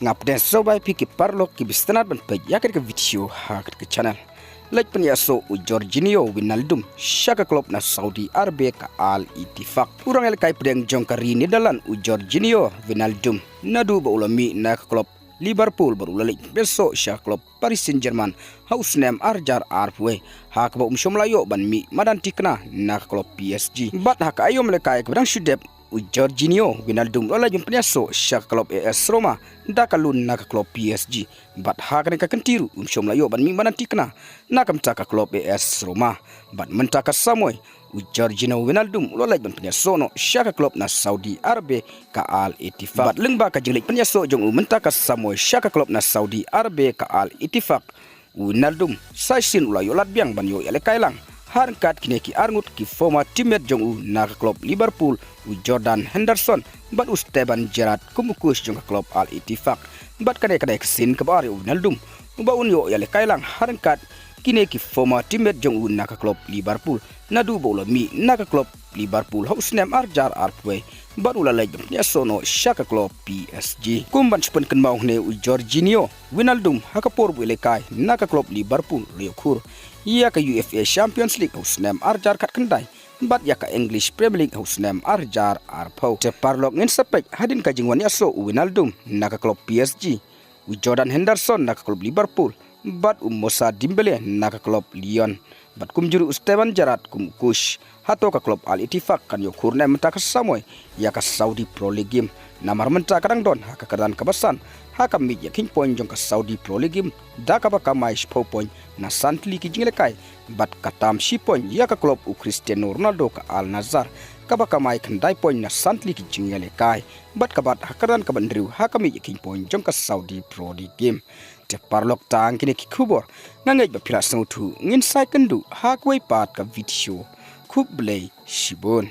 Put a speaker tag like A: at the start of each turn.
A: ngap den sobai piki parlok ki bistanat ban pej yaket ke video hakat ke channel like penyaso Jorginho Wijnaldum syaka klub na Saudi Arabia ka Al Ittifaq urang ialehkai pedang jongkari Nederland Jorginho Wijnaldum Naduh baulami na klub Liverpool baru lalik besok syaka klub Paris Saint-Germain haus nem arjar arpwe hak ba Melayu ban mi madan tikna na klub PSG bat hak ayo ialehkai pedang shudep Jorginho Wijnaldum lola jum penyaso syaka klub AS Roma dakalun na klub PSG bat hakane ka kentiru Melayu ban mi madan tikna na kamtaka klub AS Roma bat mentaka samoy Jorginho Wijnaldum lola jum penyaso no syaka klub na Saudi Arabia ka Al Ittifaq bat lengba ka jelik penyaso jong mentaka samoy syaka klub na Saudi Arabia ka Al Ittifaq Wijnaldum saisin ulayo lat biang ban yo ialehkai lang harkat kineki arngut ki former teammate jong na klub Liverpool Jordan Henderson bat Esteban Gerrard kumukus jong klub Al Ittifaq bat kadai kesin ke bari Wijnaldum baun yo ialehkai lang harkat kineki former teammate jong na klub Liverpool Naduh bolami na klub Liverpool haus nem arjar arpwe bat ulalai ya sono syaka klub PSG kumban spen kenmau ne Jorginho Wijnaldum hakapor ialehkai na klub Liverpool riokur ia ke UEFA Champions League husnem arjar kat kendai bat ya ke English Premier League husnem arjar arpau te parlok ngin sepek hadin ka jingwan yaso Wijnaldum na ke klub PSG Jordan Henderson na ke klub Liverpool bat Moussa Dembele na ke klub Lyon bat kumjuru Esteban Gerrard kumkush hato ka klub Al Ittifaq kan yo kurne mentaka samoy ya ka Saudi Pro League namar mentaka kadang don haka kadan kabasan haka mi ya king point jong ka Saudi Pro League da ka baka mai spo point na santli ki ialehkai bat katam shi point ya ka klub Cristiano Ronaldo ka Al Nassr ka baka mai kendai point na santli ki ialehkai bat kabat hakadan ka bandriu haka mi ya king point jong ka Saudi Pro League te parlok tang kini ki kubor ngangai ba pira sautu ngin sai kendu hakwai pat ka video khub blai shibon